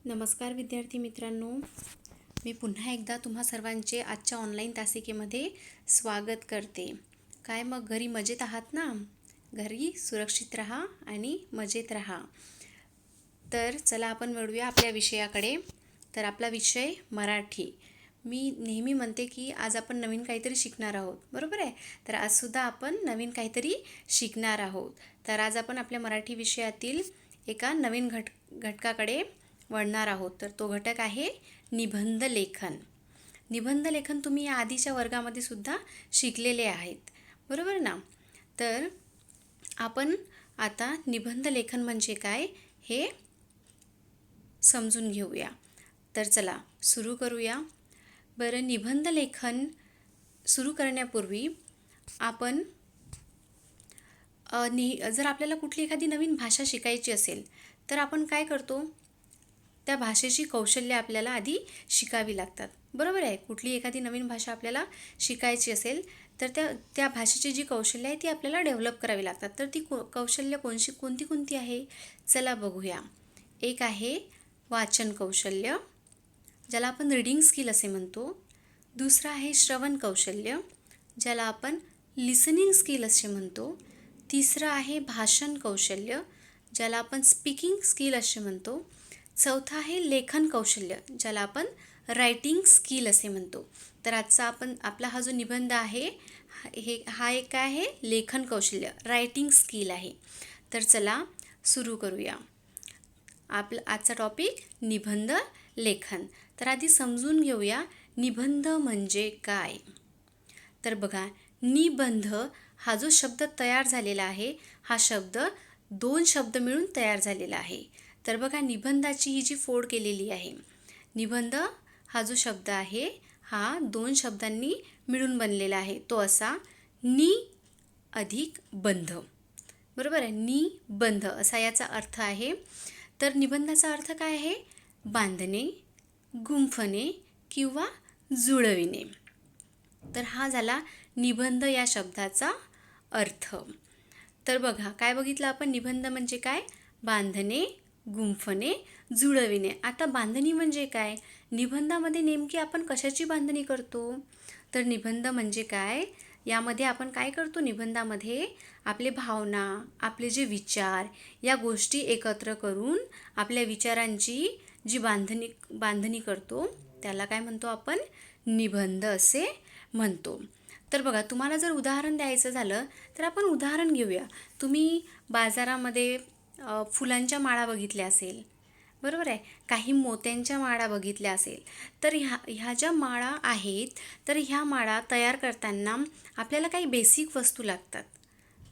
नमस्कार विद्यार्थी मित्रांनो, मी पुन्हा एकदा तुम्हा सर्वांचे आजच्या ऑनलाईन तासिकेमध्ये स्वागत करते. काय मग घरी मजेत आहात ना? घरी सुरक्षित राहा आणि मजेत राहा. तर चला आपण वळूया आपल्या विषयाकडे. तर आपला विषय मराठी. मी नेहमी म्हणते की आज आपण नवीन काहीतरी शिकणार आहोत, बरोबर आहे? तर आजसुद्धा आपण नवीन काहीतरी शिकणार आहोत. तर आज आपण आपल्या मराठी विषयातील एका नवीन घटकाकडे वळणार आहोत. तर तो घटक आहे निबंध लेखन. निबंध लेखन तुम्ही या आधीच्या वर्गामध्ये सुद्धा शिकलेले आहेत, बरोबर ना? तर आपण आता निबंध लेखन म्हणजे काय हे समजून घेऊया. तर चला सुरू करूया. बरं, निबंध लेखन सुरू करण्यापूर्वी आपण जर आपल्याला कुठली एखादी नवीन भाषा शिकायची असेल तर आपण काय करतो? त्या भाषेची कौशल्य आपल्याला आधी शिकावी लागतात, बरोबर आहे? कुठली एखादी नवीन भाषा आपल्याला शिकायची असेल तर त्या भाषेची जी कौशल्य आहे ती आपल्याला डेव्हलप करावी लागतात. तर ती कौशल्य कोणती आहे? चला बघूया. एक आहे वाचन कौशल्य, ज्याला आपण रीडिंग स्किल असे म्हणतो. दुसरं आहे श्रवण कौशल्य, ज्याला आपण लिसनिंग स्किल असे म्हणतो. तिसरं आहे भाषण कौशल्य, ज्याला आपण स्पीकिंग स्किल असे म्हणतो. चौथं आहे लेखन कौशल्य, ज्याला आपण रायटिंग स्किल असे म्हणतो. तर आजचा आपला हा जो निबंध आहे हा एक काय आहे? लेखन कौशल्य, रायटिंग स्किल आहे. तर चला सुरू करूया. आपला आजचा टॉपिक निबंध लेखन. तर आधी समजून घेऊया निबंध म्हणजे काय. तर बघा, निबंध हा जो शब्द तयार झालेला आहे हा शब्द 2 शब्द मिळून तयार झालेला आहे. तर बघा, निबंधाची ही जी फोड केलेली आहे, निबंध हा जो शब्द आहे हा 2 शब्दांनी मिळून बनलेला आहे. तो असा नि अधिक बंध, बरोबर आहे? निबंध असा याचा अर्थ आहे. तर निबंधाचा अर्थ काय आहे? बांधणे, गुंफणे किंवा जुळविणे. तर हा झाला निबंध या शब्दाचा अर्थ. तर बघा, काय बघितलं आपण? निबंध म्हणजे काय? बांधणे, गुंफणे, जुळविणे. आता बांधणी म्हणजे काय? निबंधामध्ये नेमकी आपण कशाची बांधणी करतो? तर निबंध म्हणजे काय? यामध्ये आपण काय करतो? निबंधामध्ये आपले भावना, आपले जे विचार या गोष्टी एकत्र करून आपल्या विचारांची जी बांधणी करतो त्याला काय म्हणतो आपण? निबंध असे म्हणतो. तर बघा, तुम्हाला जर उदाहरण द्यायचं झालं तर आपण उदाहरण घेऊया. तुम्ही बाजारामध्ये फुलांच्या माळा बघितल्या असेल, बरोबर आहे? काही मोत्यांच्या माळा बघितल्या असेल. तर ह्या ज्या माळा आहेत तर ह्या माळा तयार करताना आपल्याला काही बेसिक वस्तू लागतात,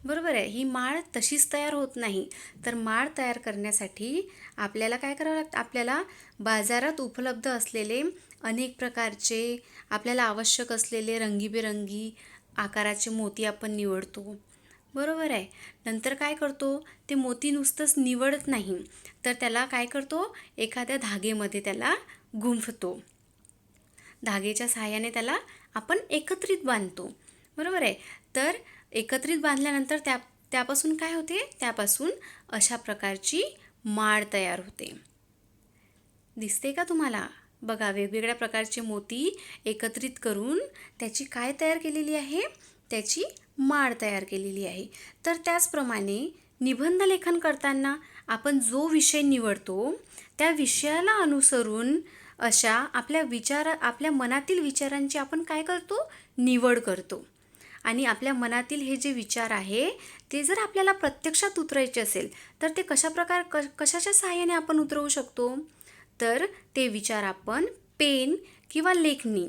बरोबर आहे? ही माळ तशीच तयार होत नाही. तर माळ तयार करण्यासाठी आपल्याला काय करावं लागतं? आपल्याला बाजारात उपलब्ध असलेले अनेक प्रकारचे आपल्याला आवश्यक असलेले रंगीबेरंगी आकाराचे मोती आपण निवडतो, बरोबर आहे? नंतर काय करतो? ते मोती नुसतंच निवडत नाही, तर त्याला काय करतो? एखाद्या धागेमध्ये त्याला गुंफतो. धागेच्या सहाय्याने त्याला आपण एकत्रित बांधतो, बरोबर आहे? तर एकत्रित बांधल्यानंतर त्यापासून काय होते? त्यापासून अशा प्रकारची माळ तयार होते. दिसते का तुम्हाला? बघा, वेगवेगळ्या प्रकारचे मोती एकत्रित करून त्याची काय तयार केलेली आहे? त्याची माळ तयार केलेली आहे. तर त्याचप्रमाणे निबंध लेखन करताना आपण जो विषय निवडतो त्या विषयाला अनुसरून अशा आपल्या मनातील विचारांची आपण काय करतो? निवड करतो. आणि आपल्या मनातील हे जे विचार आहे ते जर आपल्याला प्रत्यक्षात उतरायचे असेल तर ते कशाच्या सहाय्याने आपण उतरवू शकतो? तर ते विचार आपण पेन किंवा लेखणी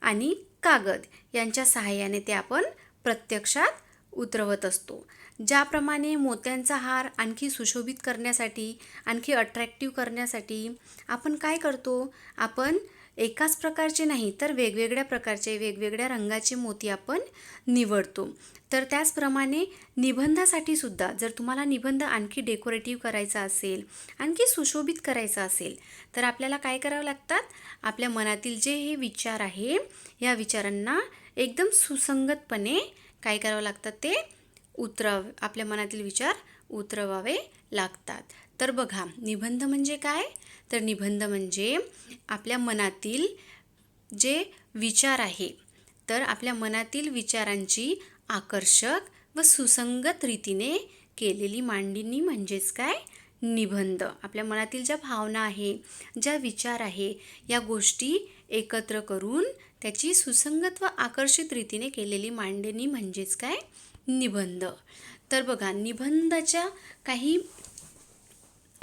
आणि कागद यांच्या सहाय्याने ते आपण प्रत्यक्षात उतरवत असतो. ज्याप्रमाणे मोत्यांचा हार आणखी सुशोभित करण्यासाठी, आणखी अट्रॅक्टिव्ह करण्यासाठी आपण काय करतो? आपण एकाच प्रकारचे नाही तर वेगवेगळ्या प्रकारचे, वेगवेगळ्या रंगाचे मोती आपण निवडतो. तर त्याचप्रमाणे निबंधासाठी सुद्धा जर तुम्हाला निबंध आणखी डेकोरेटिव्ह करायचा असेल, आणखी सुशोभित करायचा असेल तर आपल्याला काय करावं लागतात? आपल्या मनातील जे हे विचार आहे या विचारांना एकदम सुसंगतपणे काय करावं लागतात? ते आपल्या मनातील विचार उतरवावे लागतात. तर बघा, निबंध म्हणजे काय? तर निबंध म्हणजे आपल्या मनातील जे विचार आहे, तर आपल्या मनातील विचारांची आकर्षक व सुसंगत रीतीने केलेली मांडणी म्हणजेच काय? निबंध. आपल्या मनातील ज्या भावना आहे, ज्या विचार आहे, या गोष्टी एकत्र करून त्याची सुसंगत व आकर्षित रीतीने केलेली मांडणी म्हणजेच काय? निबंध. तर बघा,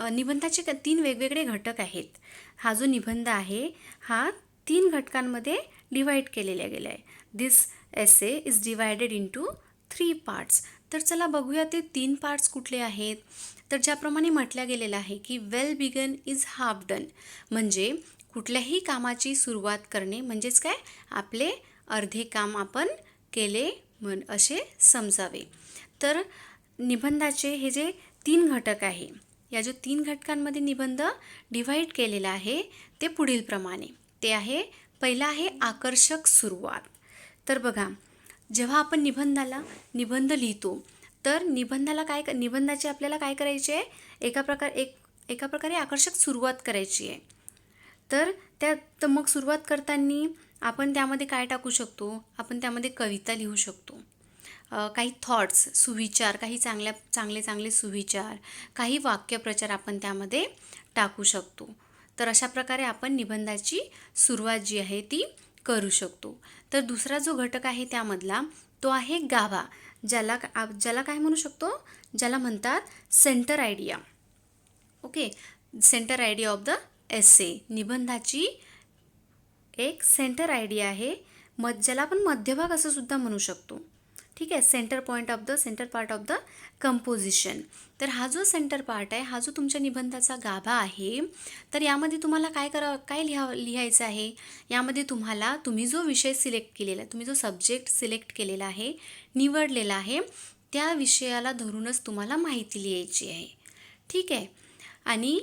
निबंधाचे 3 वेगवेगळे घटक आहेत. हा जो निबंध आहे हा 3 घटकांमध्ये डिवाइड केलेला गेला आहे. दिस essay is divided into 3 parts. तर चला बघूया ते 3 पार्ट्स कुठले आहेत. तर ज्याप्रमाणे म्हटलं गेलेलं आहे की well begun is half done, म्हणजे कुठल्याही कामाची सुरुवात करणे म्हणजेच काय? आपले अर्धे काम आपण केले असे समजावे. तर निबंधाचे हे जे 3 घटक आहे, या जो 3 घटकांमध्ये निबंध डिवाइड केलेला आहे ते पुढील प्रमाणे. ते आहे, पहिला आहे आकर्षक सुरुवात. तर बघा, जेव्हा आपण निबंध लिहितो, तर निबंधाची आपल्याला काय करायची आहे? एका प्रकारे आकर्षक सुरुवात करायची आहे. तर मग सुरुवात करताना आपण त्यामध्ये काय टाकू शकतो? आपण त्यामध्ये कविता लिहू शकतो, काही थॉट्स, सुविचार, काही चांगले सुविचार, काही वाक्यप्रचार आपण त्यामध्ये टाकू शकतो. तर अशा प्रकारे आपण निबंधाची सुरुवात जी आहे ती करू शकतो. तर दुसरा जो घटक आहे त्यामधला तो आहे गाभा, ज्याला काय म्हणू शकतो? ज्याला म्हणतात centre idea. Okay, centre idea of the essay. निबंधाची एक सेंटर आयडिया आहे, ज्याला आपण मध्यभाग असं सुद्धा म्हणू शकतो. ठीक आहे, centre part of the composition. तर हा जो सेंटर पार्ट आहे, हा जो तुमच्या निबंधाचा गाभा आहे, तर यामध्ये तुम्हाला काय लिहायचं आहे? यामध्ये तुम्ही जो विषय सिलेक्ट केलेला आहे, तुम्ही जो सब्जेक्ट सिलेक्ट केलेला आहे, निवडलेला आहे, त्या विषयाला धरूनच तुम्हाला माहिती लिहायची आहे. ठीक आहे, आणि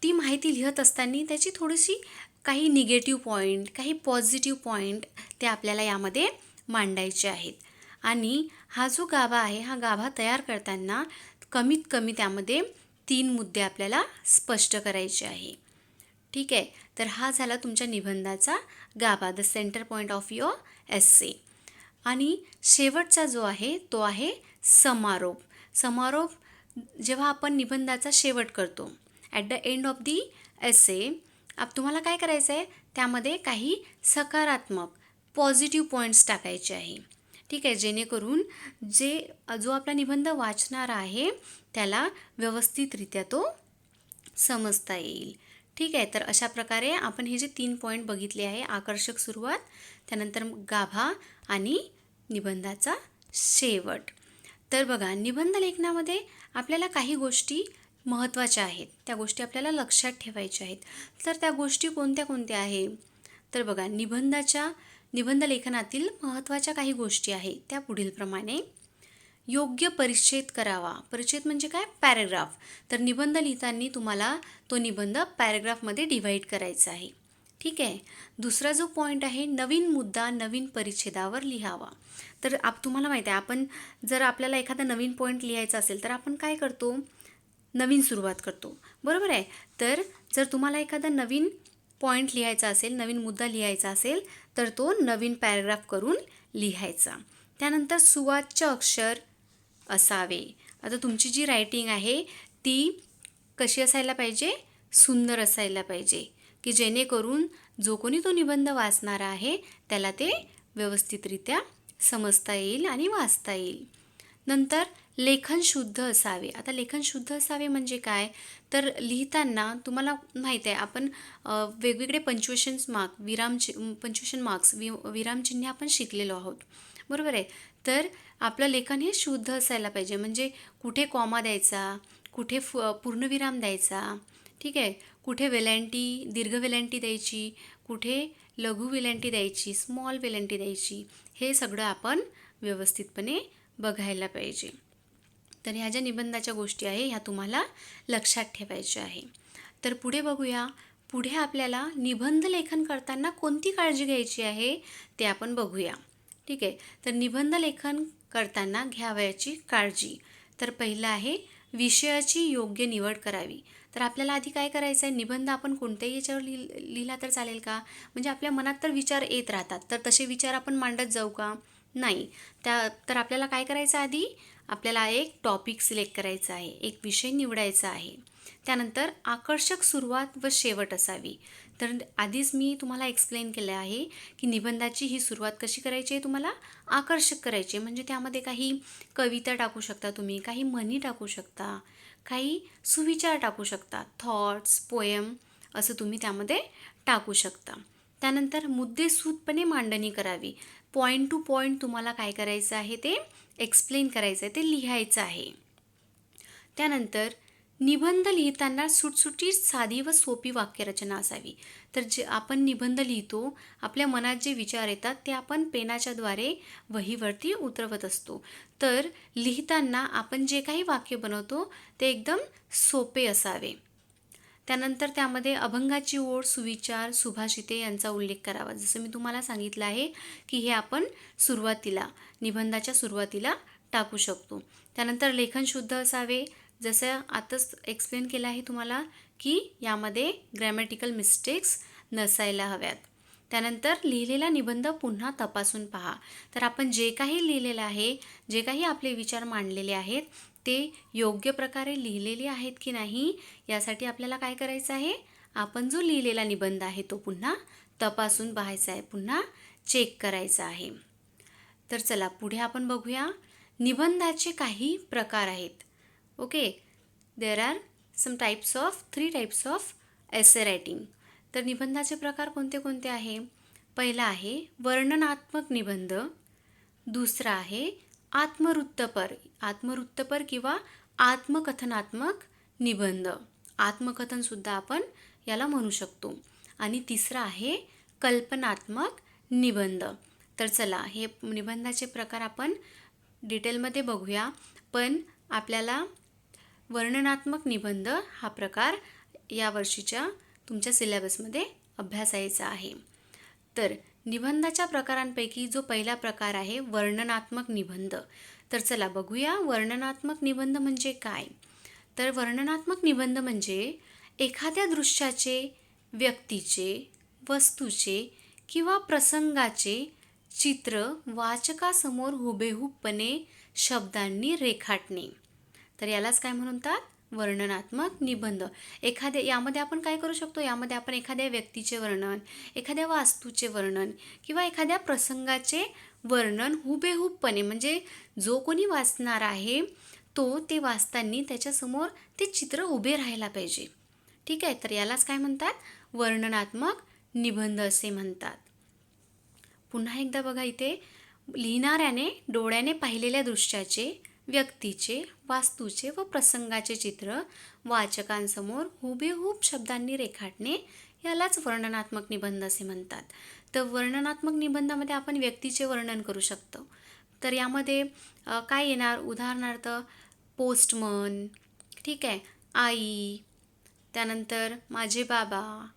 ती माहिती लिहत असताना त्याची थोडीशी काही निगेटिव्ह पॉईंट, काही पॉझिटिव्ह पॉईंट ते आपल्याला यामध्ये मांडायचे आहेत. आणि हा जो गाभा आहे, हा गाभा तयार करताना कमीत कमी त्यामध्ये 3 मुद्दे आपल्याला स्पष्ट करायचे आहे. ठीक आहे, तर हा झाला तुमच्या निबंधाचा गाभा, the centre point of your essay. आणि शेवटचा जो आहे तो आहे समारोप. जेव्हा आपण निबंधाचा शेवट करतो, at the end of the essay, तुम्हाला काय करायचं आहे? त्यामध्ये काही सकारात्मक पॉझिटिव्ह पॉईंट्स टाकायचे आहे. ठीक आहे, जेणेकरून जो आपला निबंध वाचणार आहे त्याला व्यवस्थितरित्या तो समजता येईल. ठीक आहे, तर अशा प्रकारे आपण हे जे 3 पॉईंट बघितले आहे, आकर्षक सुरुवात, त्यानंतर गाभा आणि निबंधाचा शेवट. तर बघा, निबंध लेखनामध्ये आपल्याला काही गोष्टी महत्त्वाच्या आहेत, त्या गोष्टी आपल्याला लक्षात ठेवायच्या आहेत. तर त्या गोष्टी कोणत्या आहे? तर बघा, निबंध लेखनातील महत्त्वाच्या काही गोष्टी आहेत त्या पुढील प्रमाणे. योग्य परिच्छेद करावा. परिच्छेद म्हणजे काय? पॅरेग्राफ. तर निबंध लिहिताना तुम्हाला तो निबंध पॅरेग्राफमध्ये डिवाइड करायचा आहे. ठीक आहे, दुसरा जो पॉईंट आहे, नवीन मुद्दा नवीन परिच्छेदावर लिहावा. तर तुम्हाला माहिती आहे, जर आपल्याला एखादा नवीन पॉईंट लिहायचा असेल तर आपण काय करतो? नवीन सुरुवात करतो, बरोबर आहे. तर जर तुम्हाला एखादा नवीन पॉईंट लिहायचा असेल, नवीन मुद्दा लिहायचा असेल, तर तो नवीन पॅरेग्राफ करून लिहायचा. त्यानंतर सुवाच्य अक्षर असावे. आता तुमची जी रायटिंग आहे ती कशी असायला पाहिजे? सुंदर असायला पाहिजे, की जेणेकरून जो कोणी तो निबंध वाचणारा आहे त्याला ते व्यवस्थितरित्या समजता येईल आणि वाचता येईल. नंतर लेखन शुद्ध असावे. आता लेखन शुद्ध असावे म्हणजे काय? तर लिहिताना तुम्हाला माहीत आहे, आपण वेगवेगळे पंक्च्युएशन मार्क्स, विरामचिन्हे आपण शिकलेलो आहोत, बरोबर आहे. तर आपलं लेखन हे शुद्ध असायला पाहिजे, म्हणजे कुठे कॉमा द्यायचा, कुठे पूर्णविराम द्यायचा. ठीक आहे, कुठे दीर्घ वेलांटी द्यायची, कुठे लघु वेलांटी द्यायची, स्मॉल वेलांटी द्यायची, हे सगळं आपण व्यवस्थितपणे बघायला पाहिजे. तर ह्या ज्या निबंधाच्या गोष्टी आहे ह्या तुम्हाला लक्षात ठेवायच्या आहे. तर पुढे बघूया. पुढे आपल्याला निबंध लेखन करताना कोणती काळजी घ्यायची आहे ते आपण बघूया. ठीक आहे, तर निबंध लेखन करताना घ्यावयाची काळजी. तर पहिलं आहे विषयाची योग्य निवड करावी. तर आपल्याला आधी काय करायचं आहे, निबंध आपण कोणत्याही याच्यावर लिहिला तर चालेल का? म्हणजे आपल्या मनात तर विचार येत राहतात, तर तसे विचार आपण मांडत जाऊ का? नाही. तर आपल्याला काय करायचं आधी, आपल्याला एक टॉपिक सिलेक्ट करायचा आहे, एक विषय निवडायचा आहे. त्यानंतर आकर्षक सुरुवात व शेवट असावी. तर आधीच मी तुम्हाला एक्सप्लेन केलं आहे की निबंधाची ही सुरुवात कशी करायची आहे, तुम्हाला आकर्षक करायची आहे. म्हणजे त्यामध्ये काही कविता टाकू शकता तुम्ही, काही म्हणी टाकू शकता, काही सुविचार टाकू शकता, थॉट्स, पोएम असं तुम्ही त्यामध्ये टाकू शकता. त्यानंतर मुद्देसूदपणे मांडणी करावी. पॉईंट टू पॉईंट तुम्हाला काय करायचं आहे, ते एक्सप्लेन करायचं आहे, ते लिहायचं आहे. त्यानंतर निबंध लिहिताना सुटसुटीत, साधी व सोपी वाक्यरचना असावी. तर जे आपण निबंध लिहितो, आपल्या मनात जे विचार येतात ते आपण पेनाच्याद्वारे वहीवरती उतरवत असतो. तर लिहिताना आपण जे काही वाक्य बनवतो ते एकदम सोपे असावे. त्यानंतर त्यामध्ये अभंगाची ओळ, सुविचार, सुभाषिते यांचा उल्लेख करावा. जसं मी तुम्हाला सांगितलं आहे की हे आपण सुरुवातीला, निबंधाच्या सुरुवातीला टाकू शकतो. त्यानंतर लेखन शुद्ध असावे. जसं आताच एक्सप्लेन केलं आहे तुम्हाला की यामध्ये ग्रॅमॅटिकल मिस्टेक्स नसायला हव्यात. त्यानंतर लिहिलेला निबंध पुन्हा तपासून पहा. तर आपण जे काही लिहिलेलं आहे, जे काही आपले विचार मांडलेले आहेत ते योग्य प्रकारे लिहिलेले आहेत की नाही, यासाठी आपल्याला काय करायचं आहे, आपण जो लिहिलेला निबंध आहे तो पुन्हा तपासून पाहायचा आहे, पुन्हा चेक करायचा आहे. तर चला पुढे आपण बघूया. निबंधाचे काही प्रकार आहेत. Okay, there are some types of 3 types of essay writing. तर निबंधाचे प्रकार कोणते कोणते आहे? पहिला आहे वर्णनात्मक निबंध. दुसरा आहे आत्मवृत्तपर किंवा आत्मकथनात्मक निबंध. आत्मकथनसुद्धा आपण याला म्हणू शकतो. आणि तिसरा आहे कल्पनात्मक निबंध. तर चला हे निबंधाचे प्रकार आपण डिटेलमध्ये बघूया. पण आपल्याला वर्णनात्मक निबंध हा प्रकार या वर्षीच्या तुमच्या सिलेबसमध्ये अभ्यासायचा आहे. तर निबंधाच्या प्रकारांपैकी जो पहिला प्रकार आहे वर्णनात्मक निबंध. तर चला बघूया वर्णनात्मक निबंध म्हणजे काय. तर वर्णनात्मक निबंध म्हणजे एखाद्या दृश्याचे, व्यक्तीचे, वस्तूचे किंवा प्रसंगाचे चित्र वाचकासमोर हुबेहूबपणे शब्दांनी रेखाटणे. तर यालाच काय म्हणतात, वर्णनात्मक निबंध. यामध्ये आपण काय करू शकतो, यामध्ये आपण एखाद्या व्यक्तीचे वर्णन, एखाद्या वास्तूचे वर्णन किंवा एखाद्या प्रसंगाचे वर्णन हुबेहूबपणे, म्हणजे जो कोणी वाचणार आहे तो ते वाचताना त्याच्यासमोर ते चित्र उभे राहायला पाहिजे. ठीक आहे, तर यालाच काय म्हणतात, वर्णनात्मक निबंध असे म्हणतात. पुन्हा एकदा बघा, इथे लिहिणाऱ्याने डोळ्याने पाहिलेल्या दृश्याचे, व्यक्तीचे, वास्तूचे व प्रसंगाचे चित्र वाचकांसमोर हुबेहूब शब्दांनी रेखाटणे यालाच वर्णनात्मक निबंध असे म्हणतात. तर वर्णनात्मक निबंधामध्ये आपण व्यक्तीचे वर्णन करू शकतो. तर यामध्ये काय येणार, उदाहरणार्थ पोस्टमन, ठीक आहे, आई, त्यानंतर माझे बाबा.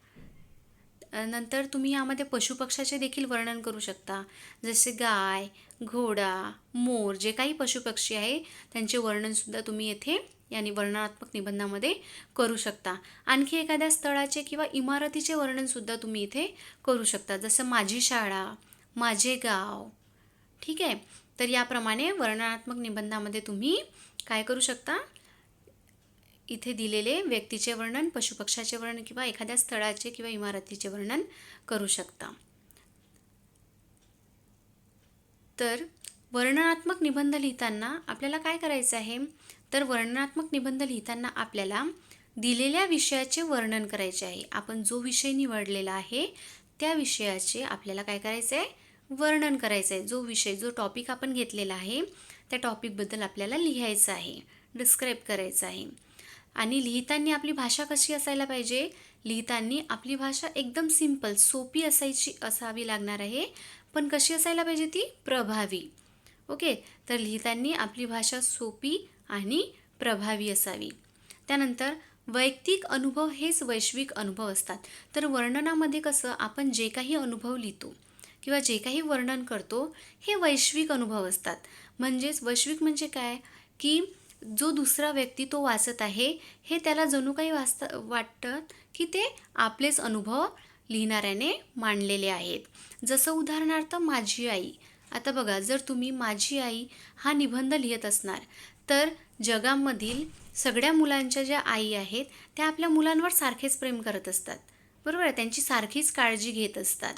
नंतर तुम्ही यामध्ये पशुपक्षाचे देखील वर्णन करू शकता. जसे गाय, घोडा, मोर, जे काही पशुपक्षी आहे त्यांचे वर्णनसुद्धा तुम्ही येथे या वर्णनात्मक निबंधामध्ये करू शकता. आणखी एखाद्या स्थळाचे किंवा इमारतीचे वर्णनसुद्धा तुम्ही इथे करू शकता. जसं माझी शाळा, माझे गाव. ठीक आहे, तर याप्रमाणे वर्णनात्मक निबंधामध्ये तुम्ही काय करू शकता, इथे दिलेले व्यक्तीचे वर्णन, पशुपक्षाचे वर्णन किंवा एखाद्या स्थळाचे किंवा इमारतीचे वर्णन करू शकता. तर वर्णनात्मक निबंध लिहिताना आपल्याला काय करायचं आहे, तर वर्णनात्मक निबंध लिहिताना आपल्याला दिलेल्या विषयाचे वर्णन करायचे आहे. आपण जो विषय निवडलेला आहे त्या विषयाचे आपल्याला काय करायचं आहे, वर्णन करायचं आहे. जो विषय, जो टॉपिक आपण घेतलेला आहे त्या टॉपिकबद्दल आपल्याला लिहायचं आहे, डिस्क्राईब करायचं आहे. आणि लिहिताना आपली भाषा कशी असायला पाहिजे, लिहिताना आपली भाषा एकदम सिंपल, सोपी असावी लागणार आहे. पण कशी असायला पाहिजे ती, प्रभावी. ओके, तर लिहिताना आपली भाषा सोपी आणि प्रभावी असावी. त्यानंतर वैयक्तिक अनुभव हेच वैश्विक अनुभव असतात. तर वर्णनामध्ये कसं आपण जे काही अनुभव लिहितो किंवा जे काही वर्णन करतो हे वैश्विक अनुभव असतात. म्हणजेच वैश्विक म्हणजे काय की जो दुसरा व्यक्ती तो वाचत आहे हे त्याला जणू काही वाटतं की ते आपलेच अनुभव लिहिणाऱ्याने मांडलेले आहेत. जसं उदाहरणार्थ माझी आई. आता बघा, जर तुम्ही माझी आई हा निबंध लिहित असणार तर जगामधील सगळ्या मुलांच्या ज्या आई आहेत त्या आपल्या मुलांवर सारखेच प्रेम करत असतात, बरोबर आहे, त्यांची सारखीच काळजी घेत असतात.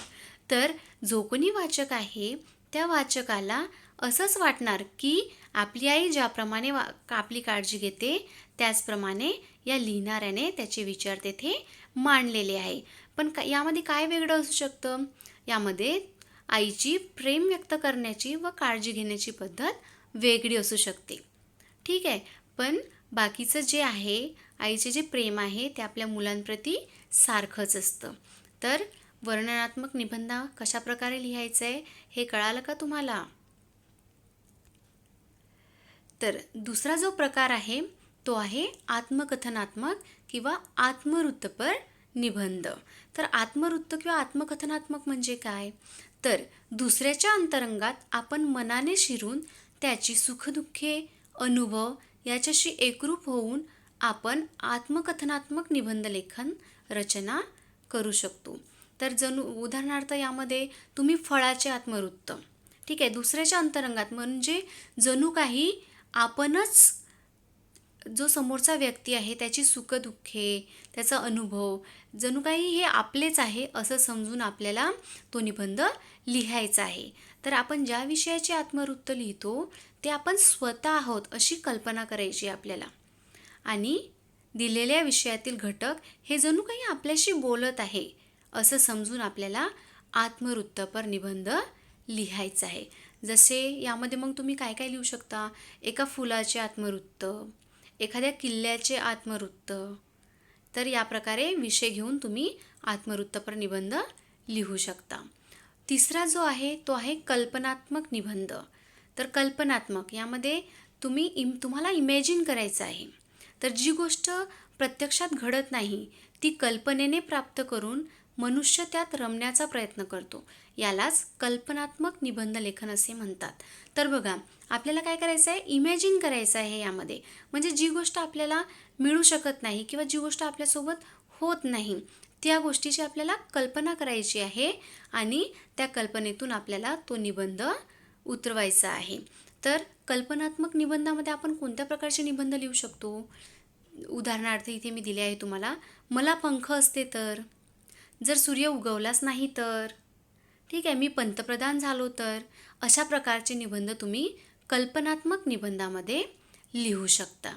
तर जो कोणी वाचक आहे त्या वाचकाला असंच वाटणार की आपली आई ज्याप्रमाणे आपली काळजी घेते त्याचप्रमाणे या लिहिणाऱ्याने त्याचे विचार तेथे मांडलेले आहे. पण यामध्ये काय वेगळं असू शकतं? यामध्ये आईची प्रेम व्यक्त करण्याची व काळजी घेण्याची पद्धत वेगळी असू शकते. ठीक आहे, पण बाकीचं जे आहे, आईचे जे प्रेम आहे ते आपल्या मुलांप्रती सारखंच असतं. तर वर्णनात्मक निबंध कशा प्रकारे लिहायचं आहे हे कळालं का तुम्हाला? तर दुसरा जो प्रकार आहे तो आहे आत्मकथनात्मक किंवा आत्मवृत्तपर निबंध. तर आत्मवृत्त किंवा आत्मकथनात्मक म्हणजे काय? तर दुसऱ्याच्या अंतरंगात आपण मनाने शिरून त्याची सुखदुःखे, अनुभव याच्याशी एकरूप होऊन आपण आत्मकथनात्मक निबंध लेखन रचना करू शकतो. तर जणू उदाहरणार्थ यामध्ये तुम्ही फळाचे आत्मवृत्त, ठीक आहे, दुसऱ्याच्या अंतरंगात म्हणजे जणू काही आपणच जो समोरचा व्यक्ती आहे त्याची सुखदुःखे, त्याचा अनुभव जणू काही हे आपलेच आहे असं समजून आपल्याला तो निबंध लिहायचा आहे. तर आपण ज्या विषयाचे आत्मवृत्त लिहितो ते आपण स्वतः आहोत अशी कल्पना करायची आपल्याला, आणि दिलेल्या विषयातील घटक हे जणू काही आपल्याशी बोलत आहे असं समजून आपल्याला आत्मवृत्तपर निबंध लिहायचा आहे. जसे यामध्ये मग तुम्ही काय काय लिहू शकता? एका फुलाचे आत्मवृत्त, एखाद्या किल्ल्याचे आत्मवृत्त. तर या प्रकारे विषय घेऊन तुम्ही आत्मवृत्तपर निबंध लिहू शकता. तिसरा जो आहे तो आहे कल्पनात्मक निबंध. तर कल्पनात्मक यामध्ये तुम्हाला इमॅजिन करायचं आहे. तर जी गोष्ट प्रत्यक्षात घडत नाही ती कल्पनेने प्राप्त करून मनुष्य त्यात रमण्याचा प्रयत्न करतो. यालाच कल्पनात्मक निबंध लेखन असे म्हणतात. तर बघा, आपल्याला काय करायचं आहे? इमॅजिन करायचं आहे यामध्ये. म्हणजे जी गोष्ट आपल्याला मिळू शकत नाही किंवा जी गोष्ट आपल्यासोबत होत नाही त्या गोष्टीची आपल्याला कल्पना करायची आहे आणि त्या कल्पनेतून आपल्याला तो निबंध उतरवायचा आहे. तर कल्पनात्मक निबंधामध्ये आपण कोणत्या प्रकारचे निबंध लिहू शकतो? उदाहरणार्थ इथे मी दिले आहे तुम्हाला, मला पंख असते तर, जर सूर्य उगवलाच नाही तर, ठीक आहे, मी पंतप्रधान झालो तर. अशा प्रकारचे निबंध तुम्ही कल्पनात्मक निबंधामध्ये लिहू शकता.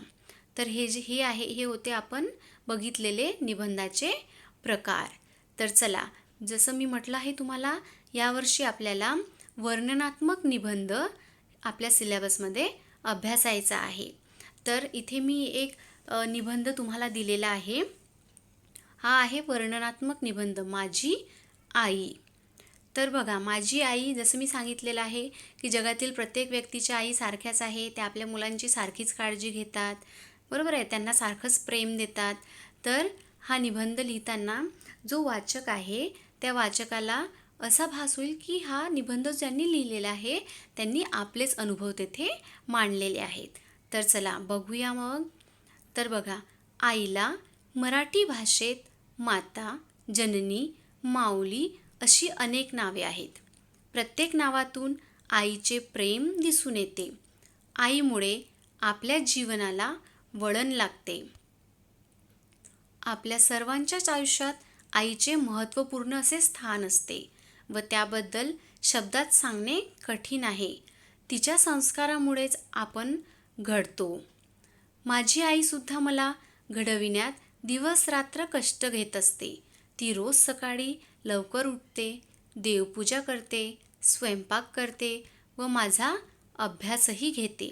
तर हे होते आपण बघितलेले निबंधाचे प्रकार. तर चला, जसं मी म्हटलं आहे तुम्हाला, यावर्षी आपल्याला वर्णनात्मक निबंध आपल्या सिलेबसमध्ये अभ्यासायचा आहे. तर इथे मी एक निबंध तुम्हाला दिलेला आहे. हा आहे वर्णनात्मक निबंध माझी आई. तर बघा, माझी आई, जसं मी सांगितलेलं आहे की जगातील प्रत्येक व्यक्तीच्या आई सारख्याच आहे. त्या आपल्या मुलांची सारखीच काळजी घेतात, बरोबर आहे, त्यांना सारखंच प्रेम देतात. तर हा निबंध लिहिताना जो वाचक आहे त्या वाचकाला असा भास होईल की हा निबंध ज्यांनी लिहिलेला आहे त्यांनी आपलेच अनुभव तेथे मांडलेले आहेत. तर चला बघूया मग. तर बघा, आईला मराठी भाषेत माता, जननी, माऊली अशी अनेक नावे आहेत. प्रत्येक नावातून आईचे प्रेम दिसून येते. आईमुळे आपल्या जीवनाला वळण लागते. आपल्या सर्वांच्याच आयुष्यात आईचे महत्त्वपूर्ण असे स्थान असते व त्याबद्दल शब्दात सांगणे कठीण आहे. तिच्या संस्कारामुळेच आपण घडतो. माझी आईसुद्धा मला घडविण्यात दिवस रात्र कष्ट घेत असते. ती रोज सकाळी लवकर उठते, देवपूजा करते, स्वयंपाक करते व माझा अभ्यासही घेते.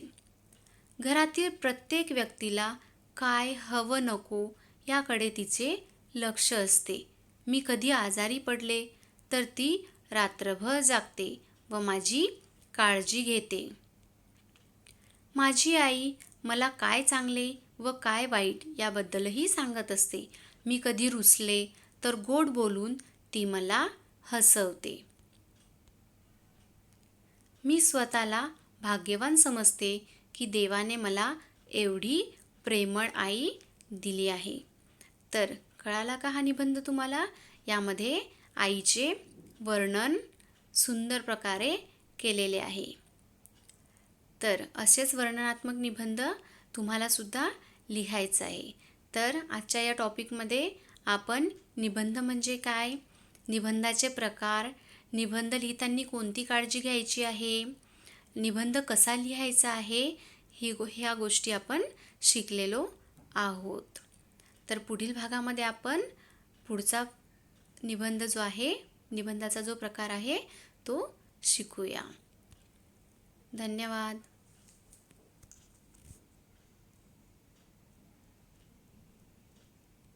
घरातील प्रत्येक व्यक्तीला काय हवं नको याकडे तिचे लक्ष असते. मी कधी आजारी पडले तर ती रात्रभर जागते व माझी काळजी घेते. माझी आई मला काय चांगले व काय वाईट याबद्दलही सांगत असते. मी कधी रुसले तर गोड बोलून ती मला हसवते. मी स्वतःला भाग्यवान समजते की देवाने मला एवढी प्रेमळ आई दिली आहे. तर कळाला का हा निबंध तुम्हाला? यामध्ये आईचे वर्णन सुंदर प्रकारे केलेले आहे. तर असेच वर्णनात्मक निबंध तुम्हाला सुद्धा लिहायचं आहे. तर आजच्या या टॉपिकमध्ये आपण निबंध म्हणजे काय, निबंधाचे प्रकार, निबंध लिहिताना कोणती काळजी घ्यायची आहे, निबंध कसा लिहायचा आहे, ह्या गोष्टी आपण शिकलेलो आहोत. तर पुढील भागामध्ये आपण पुढचा निबंध जो आहे, निबंधाचा जो प्रकार आहे तो शिकूया. धन्यवाद.